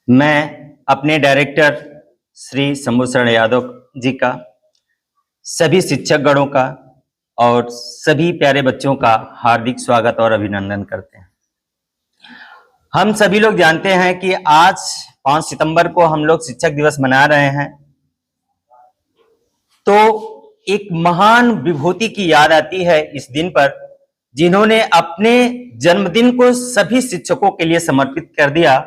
मैं अपने डायरेक्टर श्री शंभू शरण यादव जी का, सभी शिक्षकगणों का और सभी प्यारे बच्चों का हार्दिक स्वागत और अभिनंदन करते हैं। हम सभी लोग जानते हैं कि आज 5 सितंबर को हम लोग शिक्षक दिवस मना रहे हैं, तो एक महान विभूति की याद आती है इस दिन पर, जिन्होंने अपने जन्मदिन को सभी शिक्षकों के लिए समर्पित कर दिया।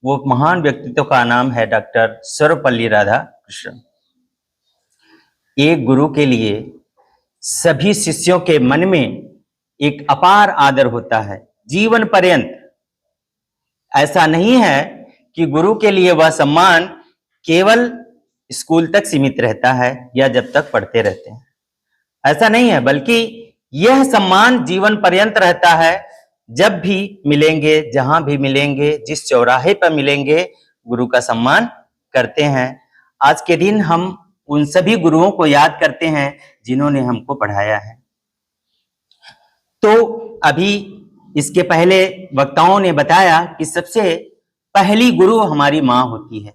वो महान व्यक्तित्व का नाम है डॉक्टर सर्वपल्ली राधाकृष्णन। एक गुरु के लिए सभी शिष्यों के मन में एक अपार आदर होता है जीवन पर्यंत। ऐसा नहीं है कि गुरु के लिए वह सम्मान केवल स्कूल तक सीमित रहता है या जब तक पढ़ते रहते हैं, ऐसा नहीं है, बल्कि यह सम्मान जीवन पर्यंत रहता है। जब भी मिलेंगे, जहां भी मिलेंगे, जिस चौराहे पर मिलेंगे, गुरु का सम्मान करते हैं। आज के दिन हम उन सभी गुरुओं को याद करते हैं जिन्होंने हमको पढ़ाया है। तो अभी इसके पहले वक्ताओं ने बताया कि सबसे पहली गुरु हमारी माँ होती है।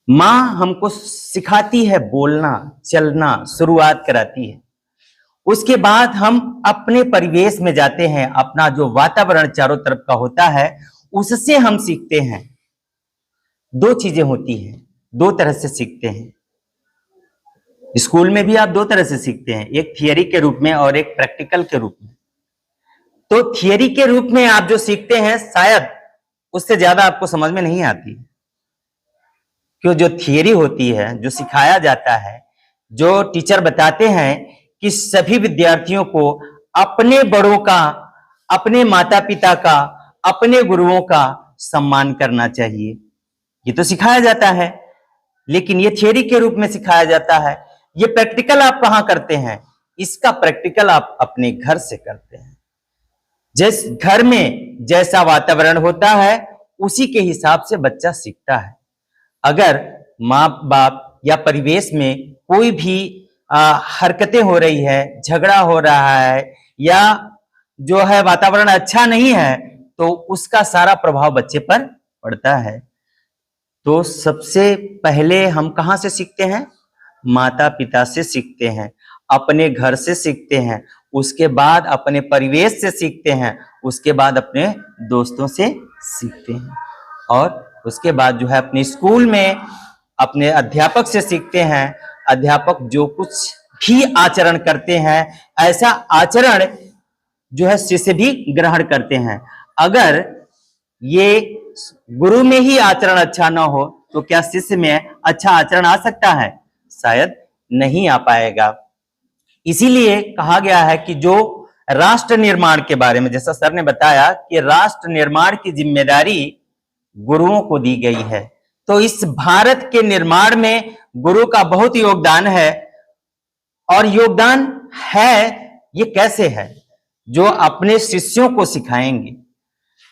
माँ हमको सिखाती है बोलना, चलना, शुरुआत कराती है। उसके बाद हम अपने परिवेश में जाते हैं, अपना जो वातावरण चारों तरफ का होता है उससे हम सीखते हैं। दो चीजें होती हैं, दो तरह से सीखते हैं। स्कूल में भी आप दो तरह से सीखते हैं, एक थियरी के रूप में और एक प्रैक्टिकल के रूप में। तो थियरी के रूप में आप जो सीखते हैं शायद उससे ज्यादा आपको समझ में नहीं आती, क्यों जो थियरी होती है, जो सिखाया जाता है, जो टीचर बताते हैं कि सभी विद्यार्थियों को अपने बड़ों का, अपने माता पिता का, अपने गुरुओं का सम्मान करना चाहिए, ये तो सिखाया जाता है। लेकिन ये थियरी के रूप में सिखाया जाता है। ये प्रैक्टिकल आप कहां करते हैं? इसका प्रैक्टिकल आप अपने घर से करते हैं। जिस घर में जैसा वातावरण होता है उसी के हिसाब से बच्चा सीखता है। अगर माँ बाप या परिवेश में कोई भी हरकतें हो रही है, झगड़ा हो रहा है या जो है वातावरण अच्छा नहीं है, तो उसका सारा प्रभाव बच्चे पर पड़ता है। तो सबसे पहले हम कहां से सीखते हैं? माता पिता से सीखते हैं, अपने घर से सीखते हैं, उसके बाद अपने परिवेश से सीखते हैं, उसके बाद अपने दोस्तों से सीखते हैं, और उसके बाद जो है अपने स्कूल में अपने अध्यापक से सीखते हैं। अध्यापक जो कुछ भी आचरण करते हैं, ऐसा आचरण जो है शिष्य भी ग्रहण करते हैं। अगर ये गुरु में ही आचरण अच्छा ना हो तो क्या शिष्य में अच्छा आचरण आ सकता है? शायद नहीं आ पाएगा। इसीलिए कहा गया है कि जो राष्ट्र निर्माण के बारे में, जैसा सर ने बताया कि राष्ट्र निर्माण की जिम्मेदारी गुरुओं को दी गई है, तो इस भारत के निर्माण में गुरु का बहुत योगदान है। और योगदान है ये कैसे है? जो अपने शिष्यों को सिखाएंगे।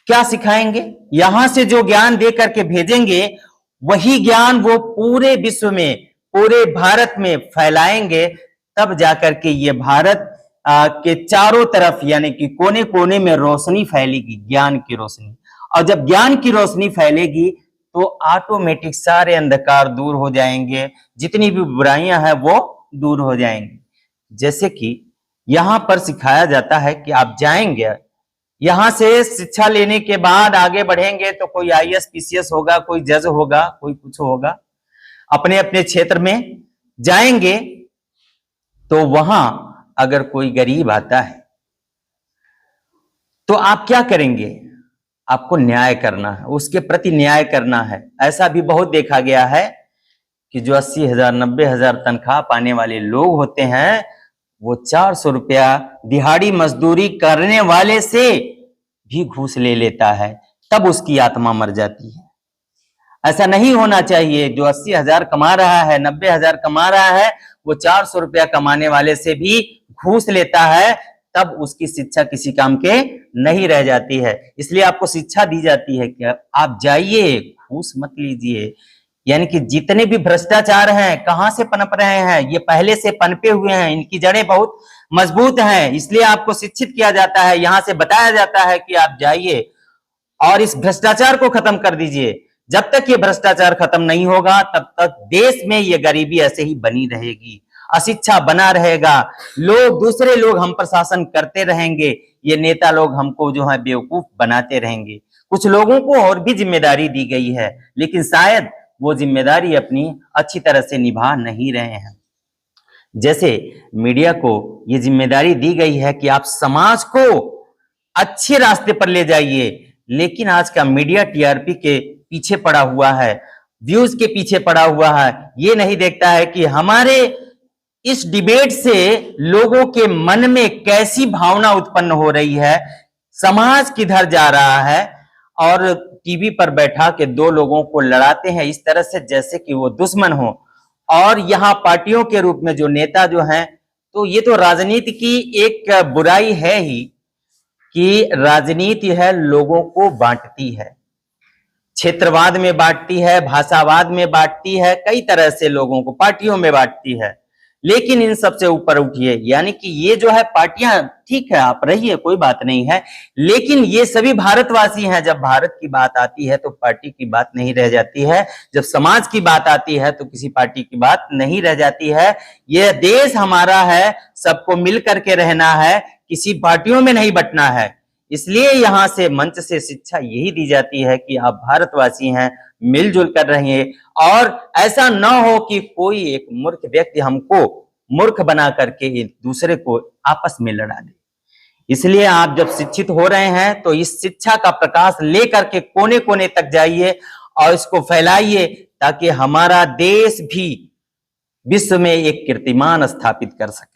क्या सिखाएंगे? यहां से जो ज्ञान दे करके भेजेंगे वही ज्ञान वो पूरे विश्व में, पूरे भारत में फैलाएंगे, तब जाकर के ये भारत के चारों तरफ यानी कि कोने कोने में रोशनी फैलेगी, ज्ञान की रोशनी। और जब ज्ञान की रोशनी फैलेगी तो ऑटोमेटिक सारे अंधकार दूर हो जाएंगे, जितनी भी बुराइयां हैं वो दूर हो जाएंगी। जैसे कि यहां पर सिखाया जाता है कि आप जाएंगे, यहां से शिक्षा लेने के बाद आगे बढ़ेंगे तो कोई आईएएस पीसीएस होगा, कोई जज होगा, कोई कुछ होगा, अपने अपने क्षेत्र में जाएंगे। तो वहां अगर कोई गरीब आता है तो आप क्या करेंगे? आपको न्याय करना है, उसके प्रति न्याय करना है। ऐसा भी बहुत देखा गया है कि जो 80,000 90,000 तनख्वाह पाने वाले लोग होते हैं, वो 400 रुपया दिहाड़ी मजदूरी करने वाले से भी घूस ले लेता है, तब उसकी आत्मा मर जाती है। ऐसा नहीं होना चाहिए। जो 80,000 कमा रहा है, 90,000 कमा रहा है, वो 400 रुपया कमाने वाले से भी घूस लेता है, तब उसकी शिक्षा किसी काम के नहीं रह जाती है। इसलिए आपको शिक्षा दी जाती है कि आप जाइए, घूस मत लीजिए। यानी कि जितने भी भ्रष्टाचार हैं, कहां से पनप रहे हैं? ये पहले से पनपे हुए हैं, इनकी जड़ें बहुत मजबूत हैं। इसलिए आपको शिक्षित किया जाता है, यहां से बताया जाता है कि आप जाइए और इस भ्रष्टाचार को खत्म कर दीजिए। जब तक ये भ्रष्टाचार खत्म नहीं होगा तब तक देश में ये गरीबी ऐसे ही बनी रहेगी, अशिक्षा बना रहेगा, दूसरे लोग हम पर शासन करते रहेंगे, ये नेता लोग हमको जो है बेवकूफ बनाते रहेंगे। कुछ लोगों को और भी जिम्मेदारी दी गई है, लेकिन शायद वो जिम्मेदारी अपनी अच्छी तरह से निभा नहीं रहे हैं। जैसे मीडिया को ये जिम्मेदारी दी गई है कि आप समाज को अच्छे रास्ते पर ले जाइए, लेकिन आज का मीडिया टीआरपी के पीछे पड़ा हुआ है, व्यूज के पीछे पड़ा हुआ है। ये नहीं देखता है कि हमारे इस डिबेट से लोगों के मन में कैसी भावना उत्पन्न हो रही है, समाज किधर जा रहा है, और टीवी पर बैठा के दो लोगों को लड़ाते हैं इस तरह से जैसे कि वो दुश्मन हो। और यहाँ पार्टियों के रूप में जो नेता जो हैं, तो ये तो राजनीति की एक बुराई है ही कि राजनीति है लोगों को बांटती है, क्षेत्रवाद में बांटती है, भाषावाद में बांटती है, कई तरह से लोगों को पार्टियों में बांटती है। लेकिन इन सबसे ऊपर उठिए, यानी कि ये जो है पार्टियां ठीक है, आप रहिए, कोई बात नहीं है, लेकिन ये सभी भारतवासी हैं। जब भारत की बात आती है तो पार्टी की बात नहीं रह जाती है, जब समाज की बात आती है तो किसी पार्टी की बात नहीं रह जाती है। यह देश हमारा है, सबको मिल करके रहना है, किसी पार्टियों में नहीं बंटना है। इसलिए यहां से मंच से शिक्षा यही दी जाती है कि आप भारतवासी हैं, मिलजुल कर रहिए, और ऐसा ना हो कि कोई एक मूर्ख व्यक्ति हमको मूर्ख बना करके एक दूसरे को आपस में लड़ा दे। इसलिए आप जब शिक्षित हो रहे हैं तो इस शिक्षा का प्रकाश लेकर के कोने कोने तक जाइए और इसको फैलाइए, ताकि हमारा देश भी विश्व में एक कीर्तिमान स्थापित कर सके।